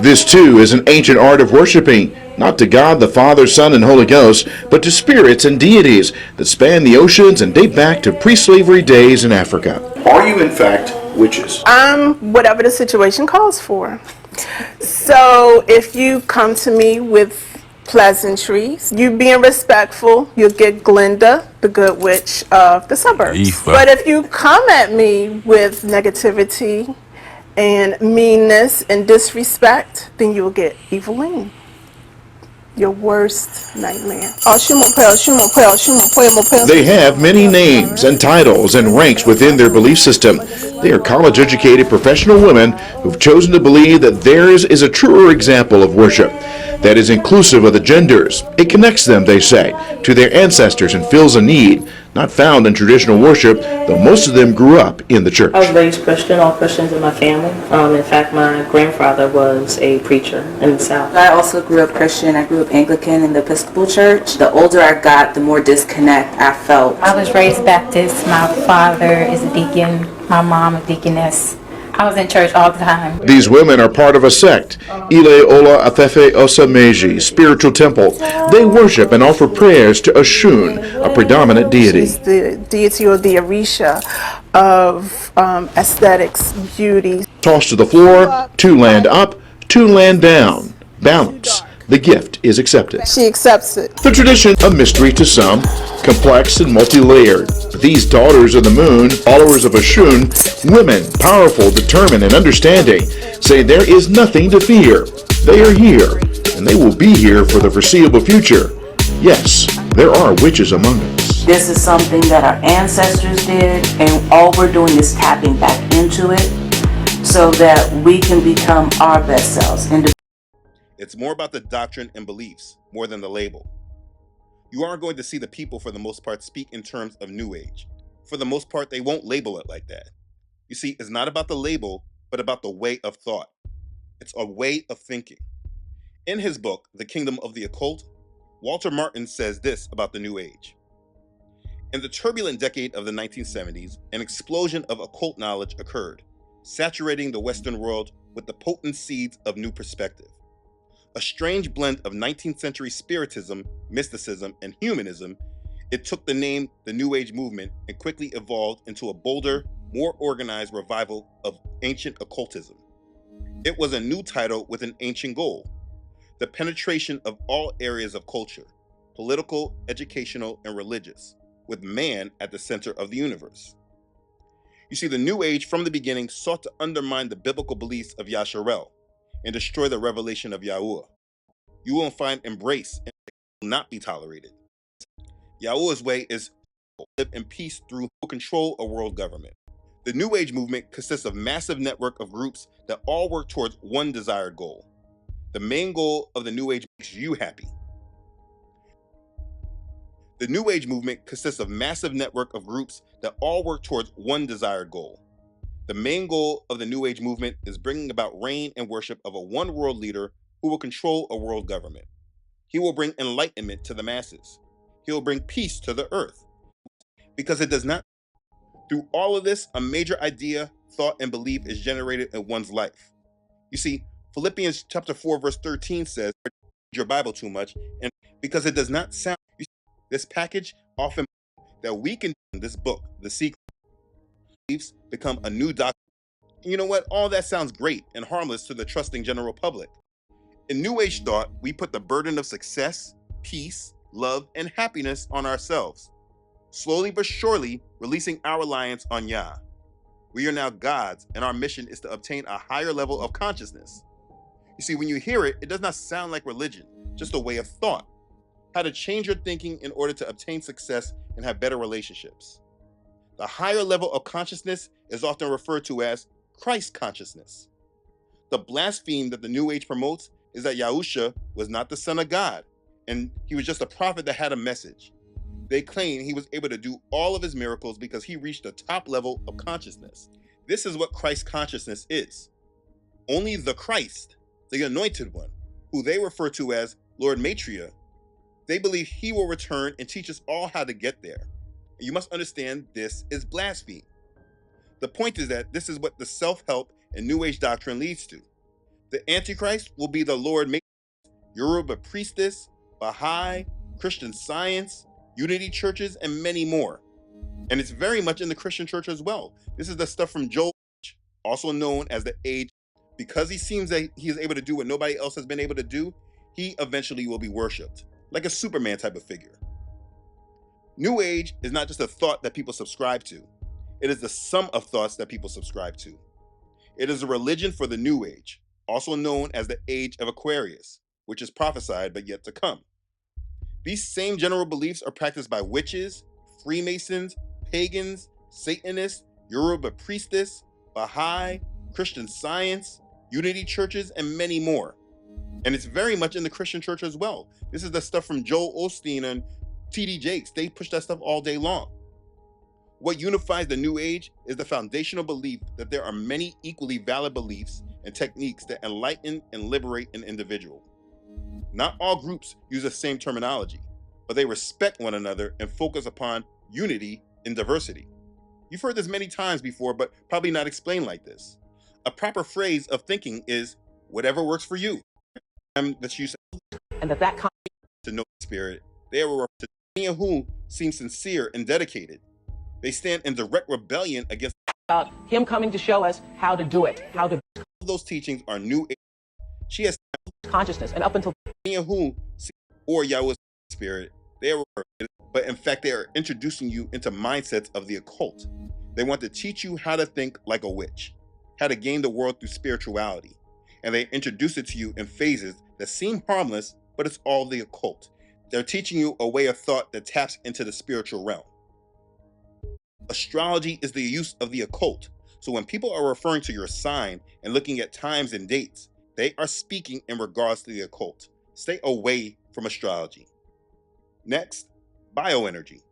This too is an ancient art of worshiping, not to God the Father, Son, and Holy Ghost, but to spirits and deities that span the oceans and date back to pre-slavery days in Africa. Are you in fact witches? Whatever the situation calls for. So if you come to me with pleasantries, you being respectful, you'll get Glinda, the good witch of the suburbs. But if you come at me with negativity and meanness and disrespect, then you'll get Eveline. Your worst nightmare. They have many names and titles and ranks within their belief system. They are college-educated professional women who've chosen to believe that theirs is a truer example of worship that is inclusive of the genders. It connects them, they say, to their ancestors and fills a need not found in traditional worship, though most of them grew up in the church. I was raised Christian, all Christians in my family. In fact, my grandfather was a preacher in the South. I also grew up Christian. I grew up Anglican in the Episcopal Church. The older I got, the more disconnect I felt. I was raised Baptist. My father is a deacon. My mom a deaconess. I was in church all the time. These women are part of a sect, Ile Ola Afefe Osameji, spiritual temple. They worship and offer prayers to Oshun, a predominant deity. She's the deity or the Orisha of aesthetics, beauty. Tossed to the floor, to land up, to land down. Balance. The gift is accepted. She accepts it. The tradition, a mystery to some, complex and multi-layered. These daughters of the moon, followers of Oshun, women, powerful, determined, and understanding, say there is nothing to fear. They are here, and they will be here for the foreseeable future. Yes, there are witches among us. This is something that our ancestors did, and all we're doing is tapping back into it so that we can become our best selves. It's more about the doctrine and beliefs, more than the label. You aren't going to see the people, for the most part, speak in terms of New Age. For the most part, they won't label it like that. You see, it's not about the label, but about the way of thought. It's a way of thinking. In his book, The Kingdom of the Occult, Walter Martin says this about the New Age. In the turbulent decade of the 1970s, an explosion of occult knowledge occurred, saturating the Western world with the potent seeds of new perspective. A strange blend of 19th century spiritism, mysticism, and humanism, it took the name the New Age movement and quickly evolved into a bolder, more organized revival of ancient occultism. It was a new title with an ancient goal: the penetration of all areas of culture, political, educational, and religious, with man at the center of the universe. You see, the New Age from the beginning sought to undermine the biblical beliefs of Yasharel and destroy the revelation of Yahuwah. You will find embrace and will not be tolerated. Yahuwah's way is to live in peace through control a world government. The New Age movement consists of a massive network of groups that all work towards one desired goal. The main goal of the New Age makes you happy. The New Age movement consists of a massive network of groups that all work towards one desired goal. The main goal of the New Age movement is bringing about reign and worship of a one world leader who will control a world government. He will bring enlightenment to the masses. He will bring peace to the earth. Because it does not. Through all of this, a major idea, thought, and belief is generated in one's life. You see, Philippians chapter 4, verse 13 says, "Read your Bible too much," and because it does not sound. This package often that we can in this book, The Secret, beliefs become a new doctrine. You know what? All that sounds great and harmless to the trusting general public. In New Age thought, we put the burden of success, peace, love, and happiness on ourselves, slowly but surely releasing our reliance on Yah. We are now gods, and our mission is to obtain a higher level of consciousness. You see, when you hear it, it does not sound like religion, just a way of thought. How to change your thinking in order to obtain success and have better relationships. The higher level of consciousness is often referred to as Christ consciousness. The blaspheme that the New Age promotes is that Yahusha was not the Son of God, and he was just a prophet that had a message. They claim he was able to do all of his miracles because he reached the top level of consciousness. This is what Christ consciousness is. Only the Christ, the Anointed One, who they refer to as Lord Maitreya, they believe he will return and teach us all how to get there. And you must understand this is blasphemy. The point is that this is what the self-help and New Age doctrine leads to. The Antichrist will be the Lord Yoruba priestess, Baha'i, Christian Science, Unity churches, and many more. And it's very much in the Christian church as well. This is the stuff from Joel, also known as the Age. Because he seems that he is able to do what nobody else has been able to do, he eventually will be worshipped, like a Superman type of figure. New Age is not just a thought that people subscribe to. It is the sum of thoughts that people subscribe to. It is a religion for the New Age, also known as the Age of Aquarius, which is prophesied but yet to come. These same general beliefs are practiced by witches, Freemasons, pagans, Satanists, Yoruba priestess, Baha'i, Christian Science, Unity churches, and many more. And it's very much in the Christian church as well. This is the stuff from Joel Osteen and T.D. Jakes. They push that stuff all day long. What unifies the New Age is the foundational belief that there are many equally valid beliefs and techniques that enlighten and liberate an individual. Not all groups use the same terminology, but they respect one another and focus upon unity in diversity. You've heard this many times before, but probably not explained like this. A proper phrase of thinking is whatever works for you. That you say, and that comes to know the spirit, they are to many of whom seem sincere and dedicated. They stand in direct rebellion against him coming to show us how to do it, how to. Those teachings are New Age. She has Consciousness, and up until many of whom or Yahweh's spirit, they are, but in fact they are introducing you into mindsets of the occult. They want to teach you how to think like a witch, how to gain the world through spirituality, and they introduce it to you in phases that seem harmless, but it's all the occult. They're teaching you a way of thought that taps into the spiritual realm. Astrology is the use of the occult. So when people are referring to your sign and looking at times and dates, they are speaking in regards to the occult. Stay away from astrology. Next, bioenergy.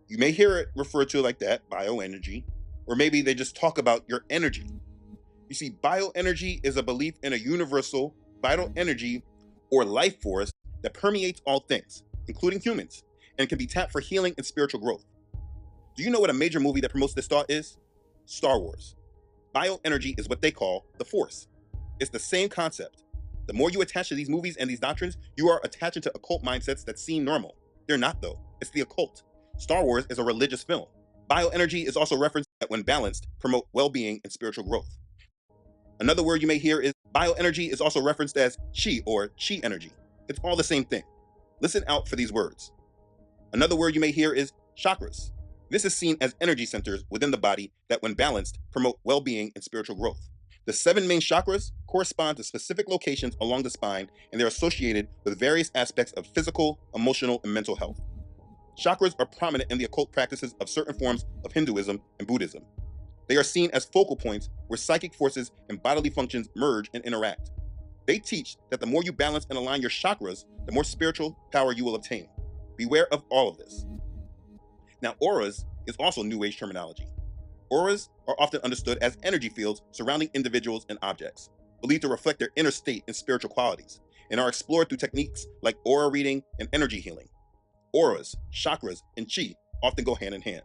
You may hear it referred to like that, bioenergy, or maybe they just talk about your energy. You see, bioenergy is a belief in a universal, vital energy or life force that permeates all things, including humans, and can be tapped for healing and spiritual growth. Do you know what a major movie that promotes this thought is? Star Wars. Bioenergy is what they call the Force. It's the same concept. The more you attach to these movies and these doctrines, you are attaching to occult mindsets that seem normal. They're not, though. It's the occult. Star Wars is a religious film. Bioenergy is also referenced that when balanced, promote well-being and spiritual growth. Another word you may hear is bioenergy is also referenced as chi or chi energy. It's all the same thing. Listen out for these words. Another word you may hear is chakras. This is seen as energy centers within the body that when balanced, promote well-being and spiritual growth. The 7 main chakras correspond to specific locations along the spine, and they're associated with various aspects of physical, emotional, and mental health. Chakras are prominent in the occult practices of certain forms of Hinduism and Buddhism. They are seen as focal points where psychic forces and bodily functions merge and interact. They teach that the more you balance and align your chakras, the more spiritual power you will obtain. Beware of all of this. Now, auras is also New Age terminology. Auras are often understood as energy fields surrounding individuals and objects, believed to reflect their inner state and spiritual qualities, and are explored through techniques like aura reading and energy healing. Auras, chakras, and chi often go hand in hand.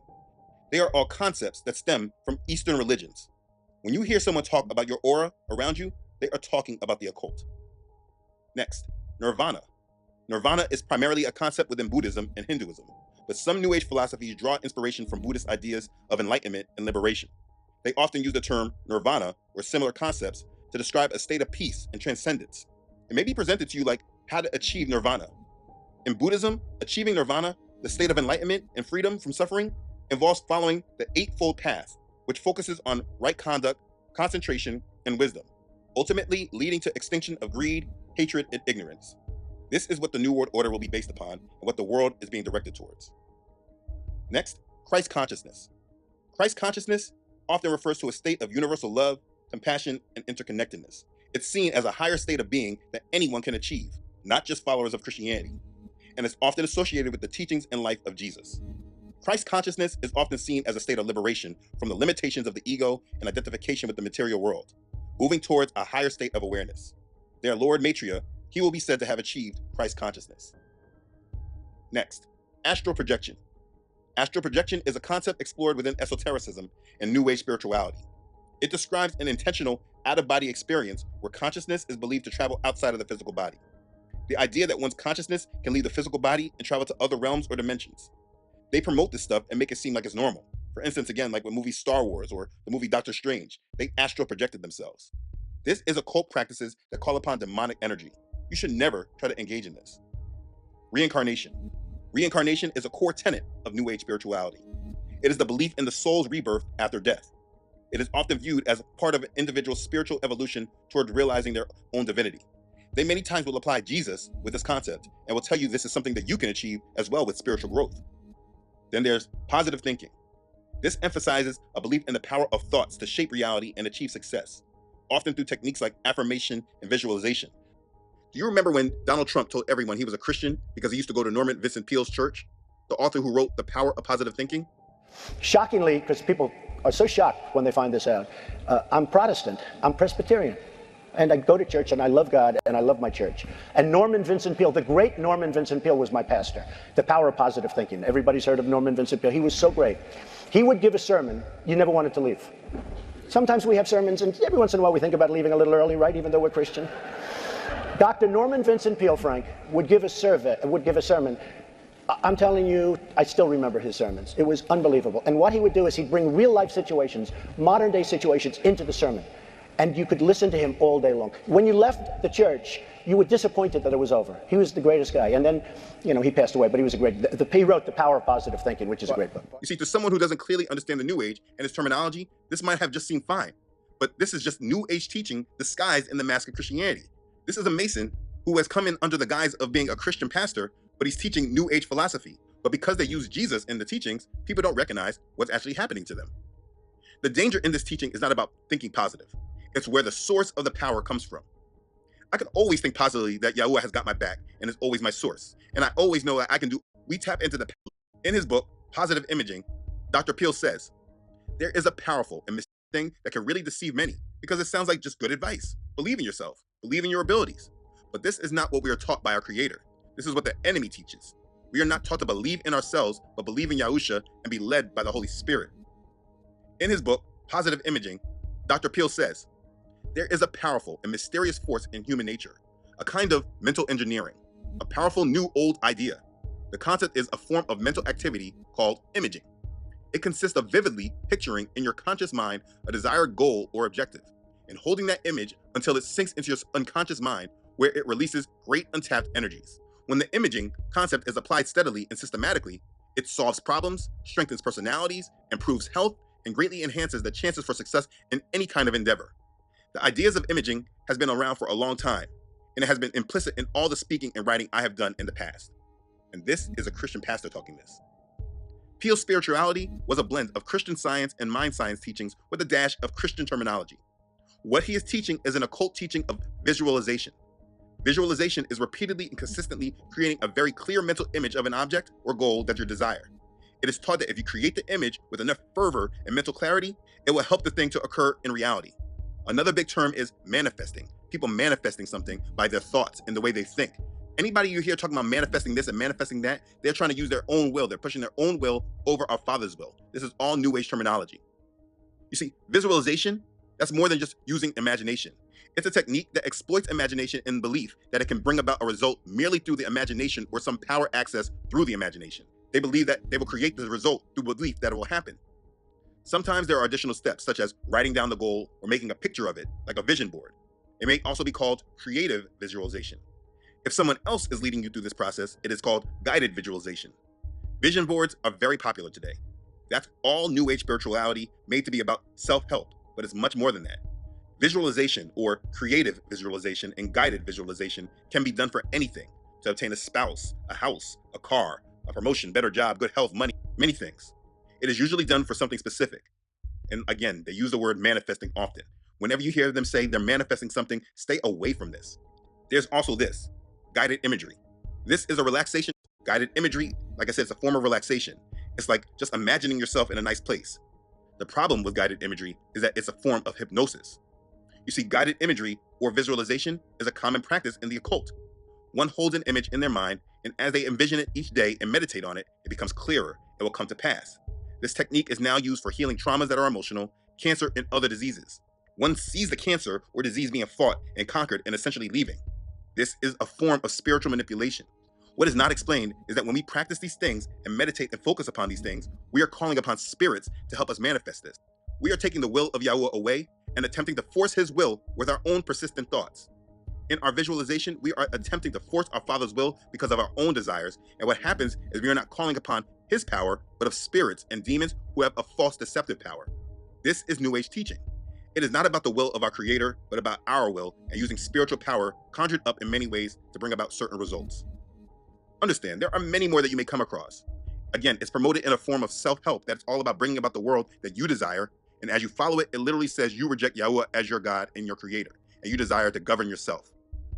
They are all concepts that stem from Eastern religions. When you hear someone talk about your aura around you, they are talking about the occult. Next, nirvana. Nirvana is primarily a concept within Buddhism and Hinduism, but some New Age philosophies draw inspiration from Buddhist ideas of enlightenment and liberation. They often use the term nirvana or similar concepts to describe a state of peace and transcendence. It may be presented to you like how to achieve nirvana. In Buddhism, achieving nirvana, the state of enlightenment and freedom from suffering, involves following the Eightfold Path, which focuses on right conduct, concentration, and wisdom, ultimately leading to extinction of greed, hatred, and ignorance. This is what the New World Order will be based upon and what the world is being directed towards. Next, Christ consciousness. Christ consciousness often refers to a state of universal love, compassion, and interconnectedness. It's seen as a higher state of being that anyone can achieve, not just followers of Christianity, and it's often associated with the teachings and life of Jesus. Christ consciousness is often seen as a state of liberation from the limitations of the ego and identification with the material world, moving towards a higher state of awareness. Their Lord Maitreya, he will be said to have achieved Christ consciousness. Next, astral projection. Astral projection is a concept explored within esotericism and New Age spirituality. It describes an intentional out-of-body experience where consciousness is believed to travel outside of the physical body. The idea that one's consciousness can leave the physical body and travel to other realms or dimensions. They promote this stuff and make it seem like it's normal. For instance, again, like with movie Star Wars or the movie Doctor Strange, they astral projected themselves. This is occult practices that call upon demonic energy. You should never try to engage in this. Reincarnation. Reincarnation is a core tenet of New Age spirituality. It is the belief in the soul's rebirth after death. It is often viewed as part of an individual's spiritual evolution towards realizing their own divinity. They many times will apply Jesus with this concept and will tell you this is something that you can achieve as well with spiritual growth. Then there's positive thinking. This emphasizes a belief in the power of thoughts to shape reality and achieve success, often through techniques like affirmation and visualization. Do you remember when Donald Trump told everyone he was a Christian because he used to go to Norman Vincent Peale's church, the author who wrote The Power of Positive Thinking? Shockingly, because people are so shocked when they find this out, I'm Protestant, I'm Presbyterian. And I go to church and I love God and I love my church. And Norman Vincent Peale, the great Norman Vincent Peale was my pastor. The Power of Positive Thinking. Everybody's heard of Norman Vincent Peale. He was so great. He would give a sermon, you never wanted to leave. Sometimes we have sermons and every once in a while we think about leaving a little early, right? Even though we're Christian. Dr. Norman Vincent Peale, Frank, would give a sermon. I'm telling you, I still remember his sermons. It was unbelievable. And what he would do is he'd bring real life situations, modern day situations into the sermon. And you could listen to him all day long. When you left the church, you were disappointed that it was over. He was the greatest guy. And then, he passed away, but he was a great, he wrote The Power of Positive Thinking, which is a great book. You see, to someone who doesn't clearly understand the New Age and its terminology, this might have just seemed fine. But this is just New Age teaching disguised in the mask of Christianity. This is a Mason who has come in under the guise of being a Christian pastor, but he's teaching New Age philosophy. But because they use Jesus in the teachings, people don't recognize what's actually happening to them. The danger in this teaching is not about thinking positive. It's where the source of the power comes from. I can always think positively that Yahuwah has got my back and is always my source. And I always know that I can do. We tap into the power. In his book, Positive Imaging, Dr. Peale says, there is a powerful and mysterious thing that can really deceive many because it sounds like just good advice. Believe in yourself. Believe in your abilities. But this is not what we are taught by our Creator. This is what the enemy teaches. We are not taught to believe in ourselves, but believe in Yahusha and be led by the Holy Spirit. In his book, Positive Imaging, Dr. Peale says, there is a powerful and mysterious force in human nature, a kind of mental engineering, a powerful new old idea. The concept is a form of mental activity called imaging. It consists of vividly picturing in your conscious mind a desired goal or objective, and holding that image until it sinks into your unconscious mind where it releases great untapped energies. When the imaging concept is applied steadily and systematically, it solves problems, strengthens personalities, improves health, and greatly enhances the chances for success in any kind of endeavor. The ideas of imaging has been around for a long time, and it has been implicit in all the speaking and writing I have done in the past. And this is a Christian pastor talking this. Peale's spirituality was a blend of Christian science and mind science teachings with a dash of Christian terminology. What he is teaching is an occult teaching of visualization. Visualization is repeatedly and consistently creating a very clear mental image of an object or goal that you desire. It is taught that if you create the image with enough fervor and mental clarity, it will help the thing to occur in reality. Another big term is manifesting. People manifesting something by their thoughts and the way they think. Anybody you hear talking about manifesting this and manifesting that, they're trying to use their own will. They're pushing their own will over our Father's will. This is all New Age terminology. You see, visualization, that's more than just using imagination. It's a technique that exploits imagination and belief that it can bring about a result merely through the imagination or some power access through the imagination. They believe that they will create the result through belief that it will happen. Sometimes there are additional steps, such as writing down the goal or making a picture of it, like a vision board. It may also be called creative visualization. If someone else is leading you through this process, it is called guided visualization. Vision boards are very popular today. That's all New Age spirituality made to be about self-help, but it's much more than that. Visualization or creative visualization and guided visualization can be done for anything, to obtain a spouse, a house, a car, a promotion, better job, good health, money, many things. It is usually done for something specific. And again, they use the word manifesting often. Whenever you hear them say they're manifesting something, stay away from this. There's also this, guided imagery. This is a relaxation. Guided imagery, like I said, it's a form of relaxation. It's like just imagining yourself in a nice place. The problem with guided imagery is that it's a form of hypnosis. You see, guided imagery or visualization is a common practice in the occult. One holds an image in their mind, and as they envision it each day and meditate on it, it becomes clearer. It will come to pass. This technique is now used for healing traumas that are emotional, cancer, and other diseases. One sees the cancer or disease being fought and conquered and essentially leaving. This is a form of spiritual manipulation. What is not explained is that when we practice these things and meditate and focus upon these things, we are calling upon spirits to help us manifest this. We are taking the will of Yahuwah away and attempting to force his will with our own persistent thoughts. In our visualization, we are attempting to force our Father's will because of our own desires, and what happens is we are not calling upon his power, but of spirits and demons who have a false deceptive power. This is New Age teaching. It is not about the will of our Creator, but about our will and using spiritual power conjured up in many ways to bring about certain results. Understand, there are many more that you may come across. Again, it's promoted in a form of self-help that's all about bringing about the world that you desire, and as you follow it, it literally says you reject Yahuwah as your God and your Creator, and you desire to govern yourself.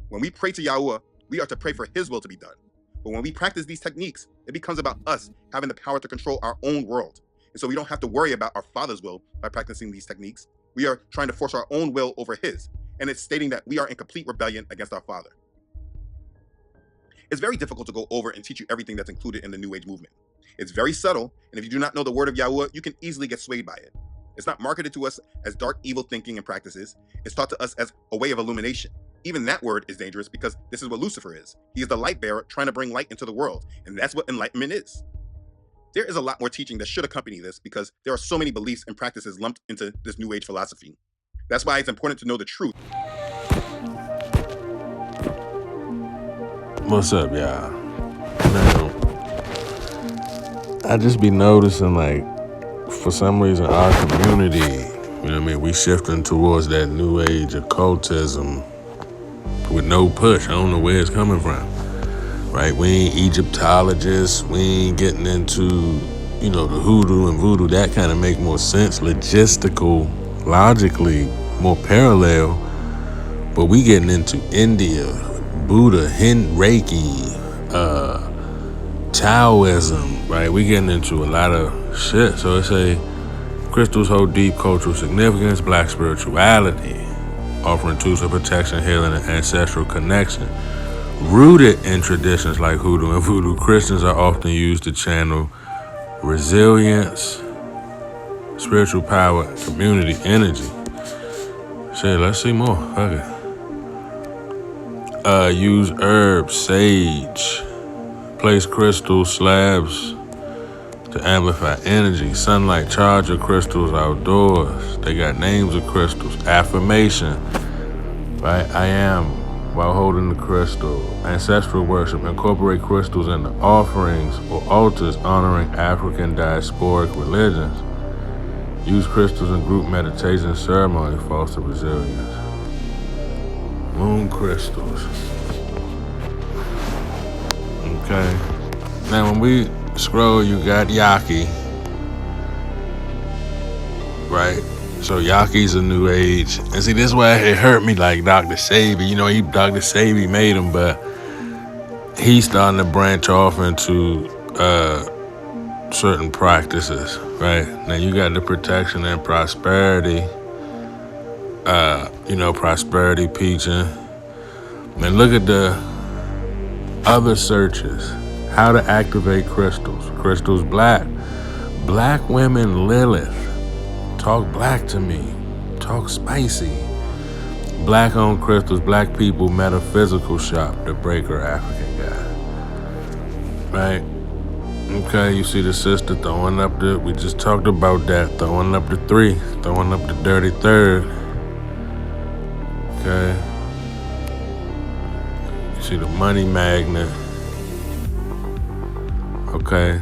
When we pray to Yahuwah, we are to pray for his will to be done. But when we practice these techniques, it becomes about us having the power to control our own world. And so we don't have to worry about our Father's will by practicing these techniques. We are trying to force our own will over his, and it's stating that we are in complete rebellion against our Father. It's very difficult to go over and teach you everything that's included in the New Age movement. It's very subtle, and if you do not know the word of Yahuwah, you can easily get swayed by it. It's not marketed to us as dark, evil thinking and practices. It's taught to us as a way of illumination. Even that word is dangerous because this is what Lucifer is. He is the light bearer trying to bring light into the world, and that's what enlightenment is. There is a lot more teaching that should accompany this because there are so many beliefs and practices lumped into this New Age philosophy. That's why it's important to know the truth. What's up, y'all? Now, I just be noticing, like, for some reason, our community, you know what I mean, we shifting towards that New Age occultism with no push. I don't know where it's coming from, right? We ain't Egyptologists. We ain't getting into, you know, the hoodoo and voodoo. That kind of make more sense, logistical, logically, more parallel. But we getting into India, Buddha, Reiki, Taoism, right? We getting into a lot of shit. So it's a crystals hold deep cultural significance, black spirituality, offering tools of protection, healing, and ancestral connection. Rooted in traditions like hoodoo and voodoo, Christians are often used to channel resilience, spiritual power, and community energy. Shit, let's see more. Fuck it. Use herbs, sage, place crystals, slabs to amplify energy. Sunlight charger crystals outdoors. They got names of crystals. Affirmation, right? I am, while holding the crystal. Ancestral worship. Incorporate crystals into offerings or altars honoring African diasporic religions. Use crystals in group meditation ceremony to foster resilience. Moon crystals. Okay. Now when we scroll, you got Yaki. Right? So Yaki's a new age. And see, this is why it hurt me, like Dr. Sebi. You know, Dr. Sebi made him, but he's starting to branch off into certain practices, right? Now you got the protection and prosperity, prosperity teaching. And look at the other searches. How to activate crystals. Crystals black. Black women Lilith. Talk black to me. Talk spicy. Black owned crystals, black people metaphysical shop, the breaker African guy. Right? Okay, you see the sister throwing up we just talked about that, throwing up the 3, throwing up the dirty third. Okay. You see the money magnet. Okay.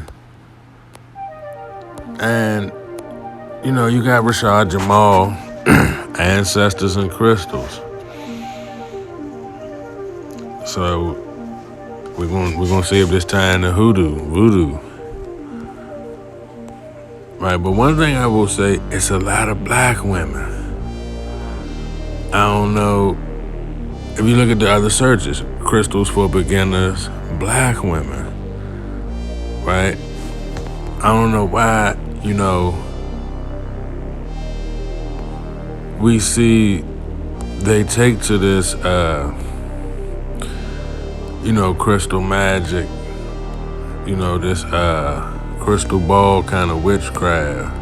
And, you know, you got Rashad Jamal, ancestors and crystals. So we're gonna see if this tie into voodoo. Right, but one thing I will say, it's a lot of black women. I don't know, if you look at the other searches, crystals for beginners, black women, right? I don't know why, you know, we see they take to this, crystal magic, this crystal ball kind of witchcraft,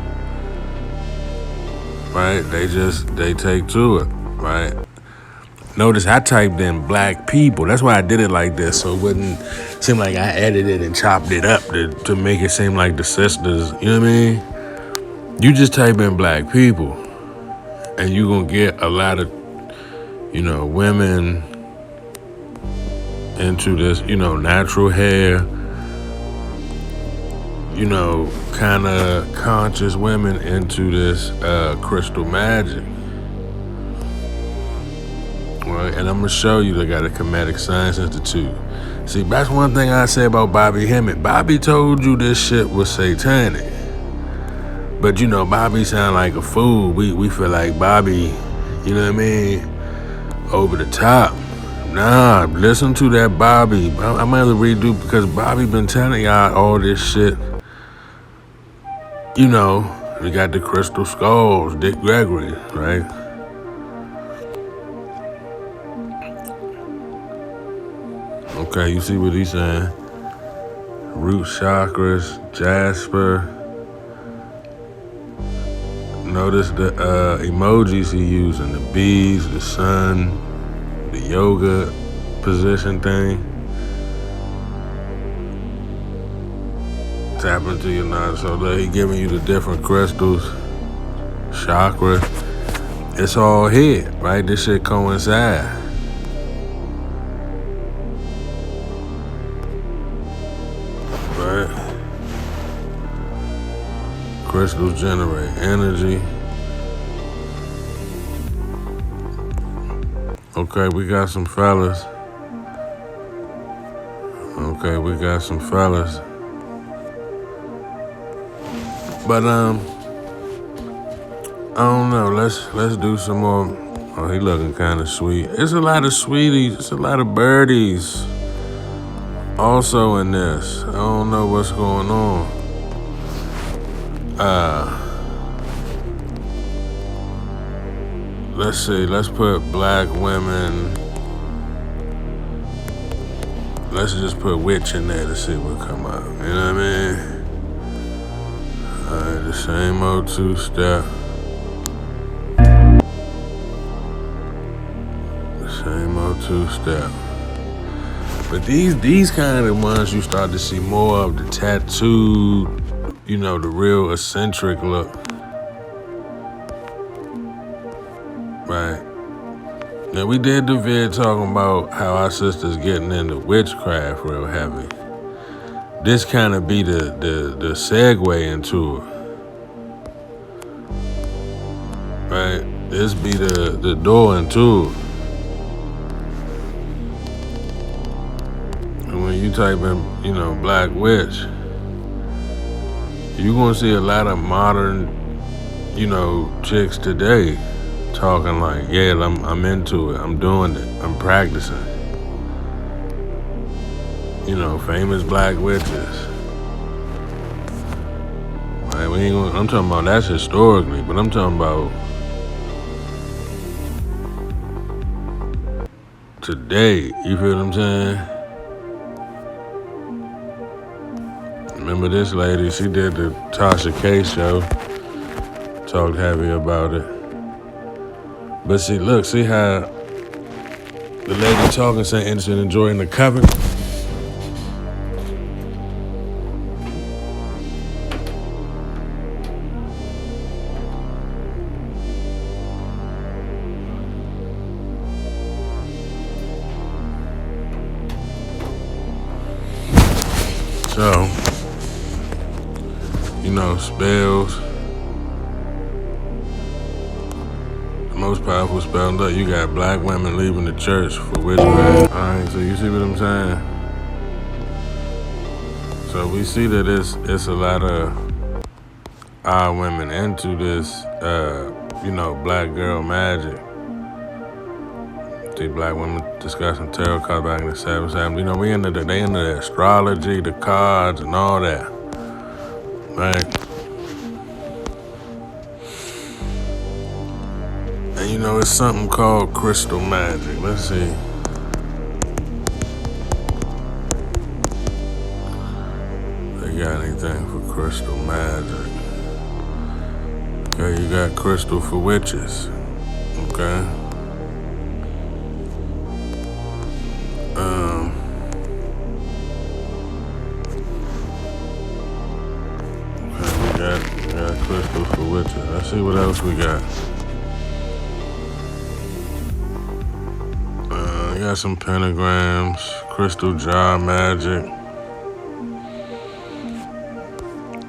right? They take to it, right? Notice I typed in black people. That's why I did it like this, so it wouldn't seem like I edited and chopped it up to make it seem like the sisters, you know what I mean? You just type in black people, and you're gonna get a lot of, women into this, natural hair, kind of conscious women into this crystal magic. Right, and I'm gonna show you they got a Comedic Science Institute. See, that's one thing I say about Bobby Hemmett. Bobby told you this shit was satanic. But Bobby sound like a fool. We feel like Bobby, you know what I mean, over the top. Nah, listen to that Bobby. I might have to redo because Bobby been telling y'all all this shit. We got the crystal skulls, Dick Gregory, right? Okay, you see what he's saying? Root chakras, Jasper. Notice the emojis he using, the bees, the sun, the yoga position thing. Tap into your knowledge. So that he giving you the different crystals, chakra. It's all here, right? This shit coincide. Right? Crystals generate energy. Okay, we got some fellas. But I don't know. Let's do some more. Oh, he looking kind of sweet. It's a lot of sweeties. It's a lot of birdies. Also in this, I don't know what's going on. Let's see. Let's put black women. Let's just put witch in there to see what come up. You know what I mean? Alright, the same old two-step. But these kind of ones you start to see more of, the tattooed, the real eccentric look. Right. Now we did the vid talking about how our sisters getting into witchcraft real heavy. This kind of be the segue into it. Right? This be the door into it. And when you type in, black witch, you're gonna see a lot of modern, chicks today talking like, yeah, I'm into it, I'm doing it, I'm practicing. Famous black witches. Right, I'm talking about that's historically, but I'm talking about today. You feel what I'm saying? Remember this lady? She did the Tasha K show. Talked heavy about it. But see how the lady talking saying interested in enjoying the covenant. So, spells. The most powerful spell, look, you got black women leaving the church for witchcraft. Alright, so you see what I'm saying? So we see that it's a lot of our women into this, black girl magic. See black women discussing tarot cards back in the 70s. We into they into the astrology, the cards, and all that. Right? And it's something called crystal magic. Let's see. They got anything for crystal magic? Okay, you got crystal for witches. Okay. We got crystal for witches. Let's see what else we got. We got some pentagrams, crystal jar magic.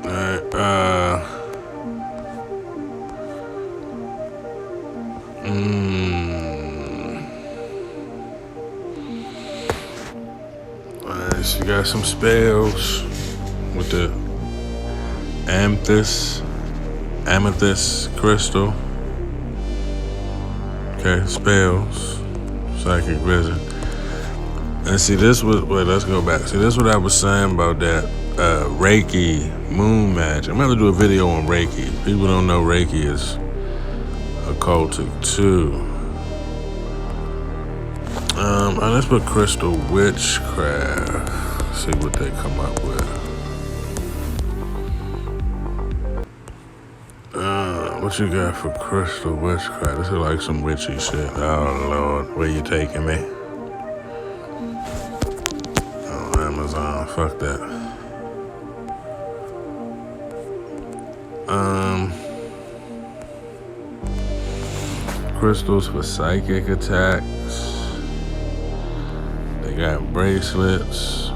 Alright, Alright, so you got some spells with the amethyst crystal. Okay, spells, psychic vision. And see, this was, let's go back. See, this is what I was saying about that Reiki moon magic. I'm going to do a video on Reiki. People don't know Reiki is occultic too. Let's put crystal witchcraft. See what they come up with. What you got for crystal witchcraft? This is like some witchy shit. Oh Lord, where you taking me? Oh, Amazon, fuck that. Crystals for psychic attacks. They got bracelets.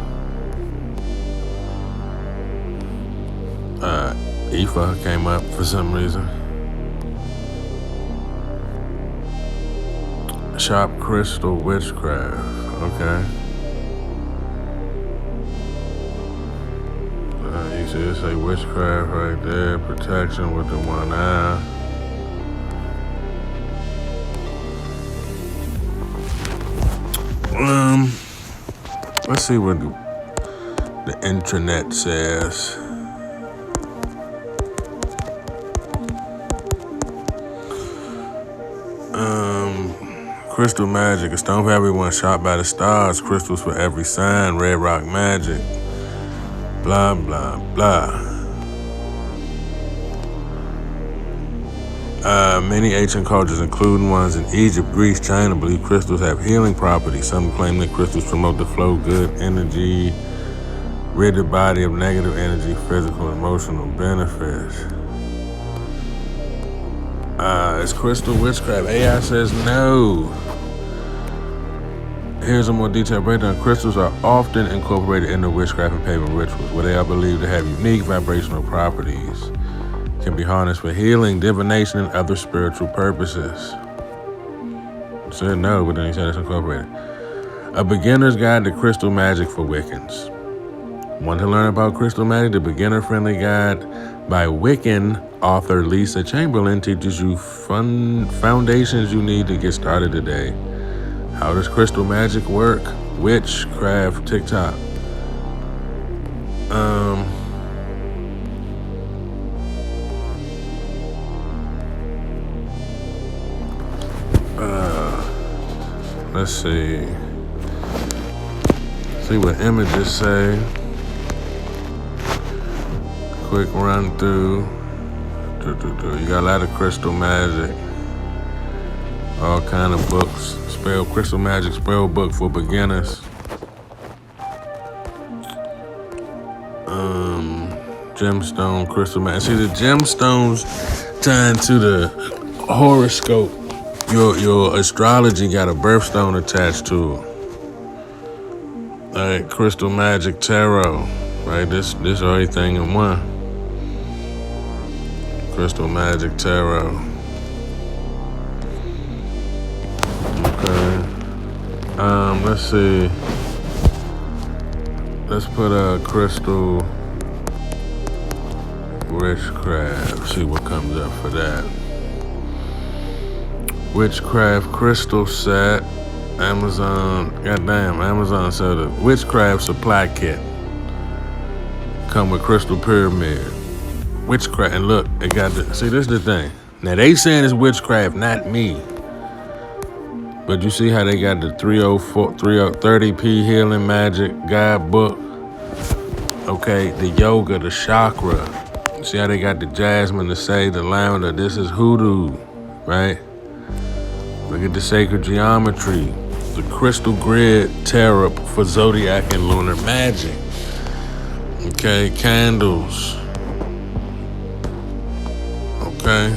Aoife came up for some reason. Sharp crystal witchcraft. Okay. You see it say witchcraft right there. Protection with the one eye. Let's see what the intranet says. Crystal magic, a stone for everyone, shot by the stars, crystals for every sign, red rock magic, blah, blah, blah. Many ancient cultures, including ones in Egypt, Greece, China, believe crystals have healing properties. Some claim that crystals promote the flow of good energy, rid the body of negative energy, physical and emotional benefits. It's crystal witchcraft. AI says no. Here's a more detailed breakdown. Crystals are often incorporated into witchcraft and pagan rituals, where they are believed to have unique vibrational properties. Can be harnessed for healing, divination, and other spiritual purposes. It said no, but then he said it's incorporated. A beginner's guide to crystal magic for Wiccans. Want to learn about crystal magic? The beginner-friendly guide by Wiccan author Lisa Chamberlain teaches you foundations you need to get started today. How does crystal magic work? Witchcraft, TikTok. Let's see. See what images say. Quick run through. You got a lot of crystal magic. All kind of books. Crystal magic spell book for beginners. Gemstone crystal magic. See, the gemstones tie into the horoscope. Your astrology got a birthstone attached to it. All right, crystal magic tarot. Right, this everything in one. Crystal magic tarot. Okay. Let's see. Let's put a crystal witchcraft. See what comes up for that. Witchcraft crystal set. Amazon. Goddamn, Amazon said a witchcraft supply kit. Come with crystal pyramid. Witchcraft. And look, it got the. See, this is the thing. Now they saying it's witchcraft, not me. But you see how they got the 30p healing magic guidebook? Okay, the yoga, the chakra, See how they got the jasmine, the sage, the lavender. This is hoodoo, right? Look at the sacred geometry. The crystal grid tarot for zodiac and lunar magic. Okay, candles. Okay.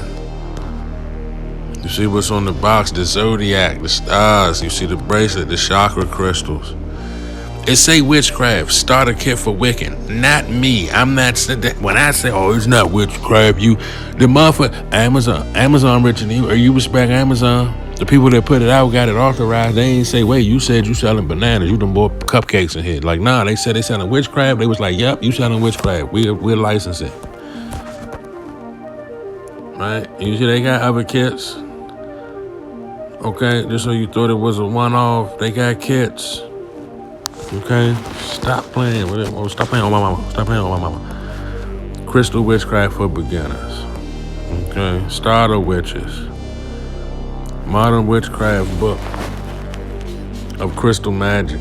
You see what's on the box, the zodiac, the stars. You see the bracelet, the chakra crystals. It say witchcraft, starter kit for Wiccan. Not me. I'm not saying that. When I say, oh, it's not witchcraft, the motherfucker, Amazon rich and you, or you respect Amazon? The people that put it out got it authorized. They ain't say, wait, you said you selling bananas. You done bought cupcakes in here. Like, nah, they said they selling witchcraft. They was like, yep, you selling witchcraft. We'll license it. Right? You see they got other kits. Okay, just so you thought it was a one-off, they got kits. Okay, stop playing with it. Oh, stop playing on my mama. Stop playing on my mama. Crystal witchcraft for beginners. Okay, starter witches. Modern witchcraft book of crystal magic.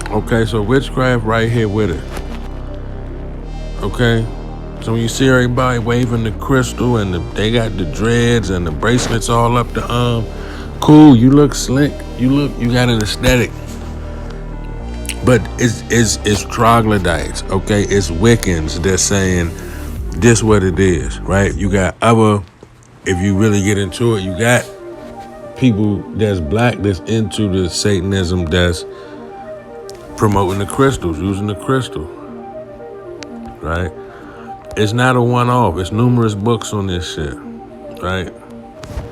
Okay, so witchcraft right here with it. Okay, so when you see everybody waving the crystal and they got the dreads and the bracelets all up the arm, cool. You look slick. You got an aesthetic. But it's troglodytes, okay? It's Wiccans that's saying this what it is, right? You got other, if you really get into it, you got people that's black that's into the Satanism that's promoting the crystals, using the crystal, right? It's not a one-off. It's numerous books on this shit, right?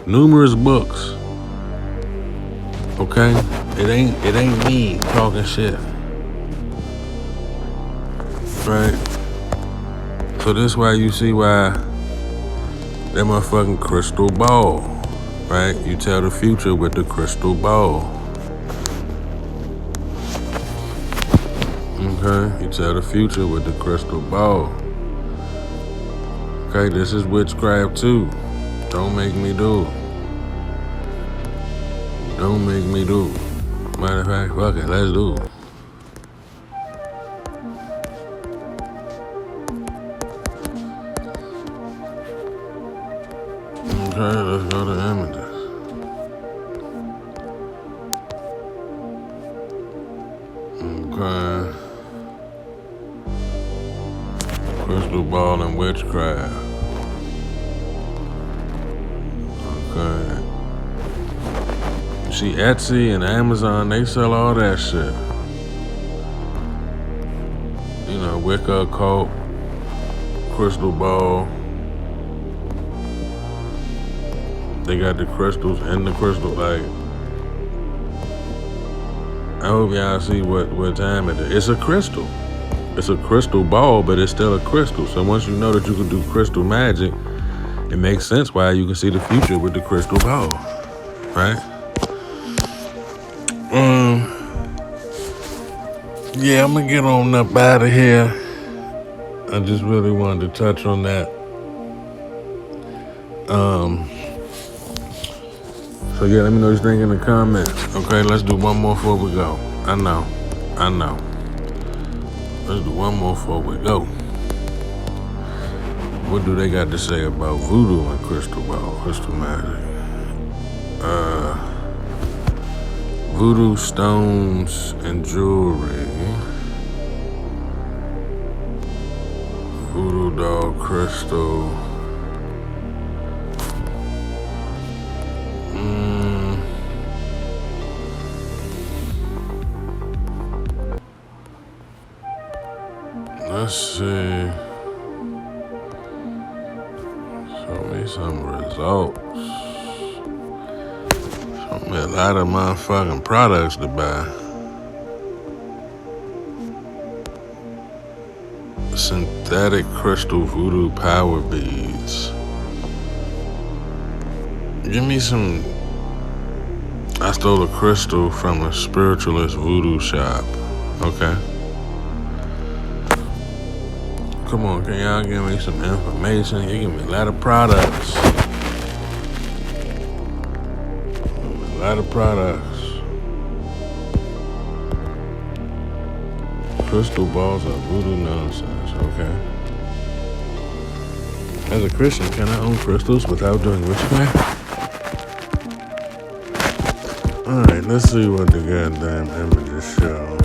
Numerous books, okay? It ain't me talking shit. Right? So this why you see why that motherfucking crystal ball, right? You tell the future with the crystal ball. Okay? You tell the future with the crystal ball. Okay, this is witchcraft too. Don't make me do it. Don't make me do it. Matter of fact, fuck it, let's do it. Okay, let's go to images. Okay. Crystal ball and witchcraft. Okay. You see Etsy and Amazon, they sell all that shit. You know, Wicca, occult, crystal ball. They got the crystals in the crystal, like, I hope y'all see what time it is. It's a crystal. It's a crystal ball, but it's still a crystal. So once you know that you can do crystal magic, it makes sense why you can see the future with the crystal ball, right? Yeah, I'm gonna get on up out of here. I just really wanted to touch on that. So yeah, let me know what you think in the comments. Okay, let's do one more before we go. I know. Let's do one more before we go. What do they got to say about voodoo and crystal magic? Voodoo stones and jewelry. Voodoo doll crystal. Let's see. Show me some results. Show me a lot of motherfucking products to buy. Synthetic crystal voodoo power beads. Give me some. I stole a crystal from a spiritualist voodoo shop. Okay. Come on, can y'all give me some information? You give me a lot of products. A lot of products. Crystal balls are voodoo nonsense, okay? As a Christian, can I own crystals without doing witchcraft? Alright, let's see what the goddamn images show.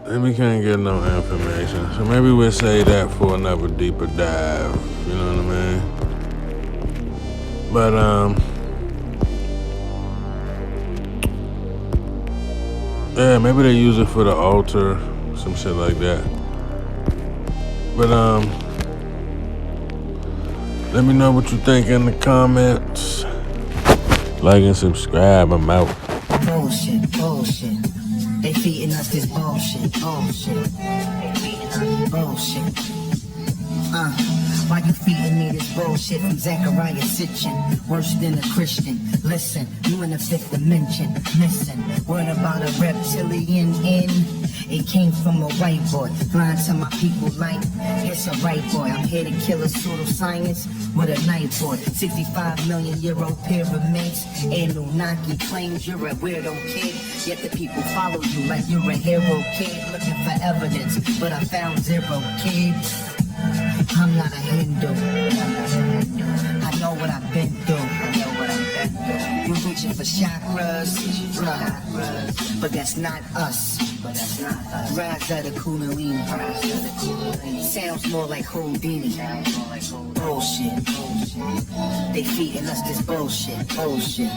And we can't get no information. So maybe we'll say that for another deeper dive. You know what I mean? But, yeah, maybe they use it for the altar, some shit like that. But, let me know what you think in the comments. Like and subscribe. I'm out. Bullshit, bullshit. They feeding us this bullshit, bullshit. They feeding us this bullshit. Why you feeding me this bullshit from Zechariah Sitchin? Worse than a Christian. Listen, you in the fifth dimension. Missing. Word about a reptilian in. It came from a white boy. Blind to my people like, it's a right boy. I'm here to kill a pseudoscience with a night board. 65 million euro pyramids. Anunnaki claims you're a weirdo kid. Yet the people follow you like you're a hero kid. Looking for evidence, but I found zero, kid. I'm not a Hindu. I know what I've been through. You reaching for chakras, but that's not us. Rise of the Kundalini. Sounds more like Houdini. Bullshit. They feeding us this bullshit. Bullshit.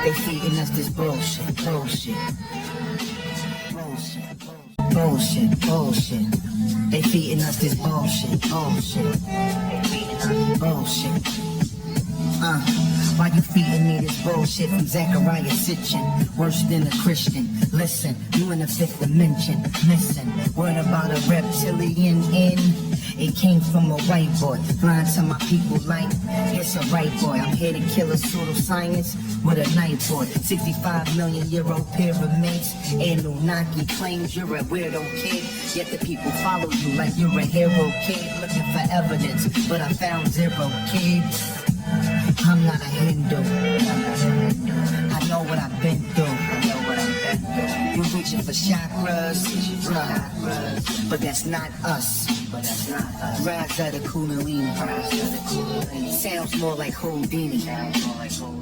They feeding us this bullshit. Bullshit. They feeding us this bullshit. Bullshit. Why you feeding me this bullshit from Zechariah Sitchin? Worse than a Christian. Listen, you in the fifth dimension. Missing. Word about a reptilian in. It came from a white boy. Blind to my people like, it's a right boy. I'm here to kill a pseudoscience with a night board. 65 million euro pyramids. Anunnaki claims you're a weirdo kid. Yet the people follow you like you're a hero kid. Looking for evidence, but I found zero, kid. I'm not a Hindu. I know what I've been through. You reaching for chakras, but that's not us. Rise of the Kundalini. Sounds more like Houdini.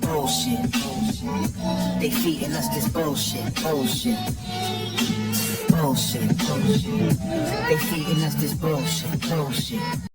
Bullshit. They feeding us this bullshit. They feeding us this bullshit.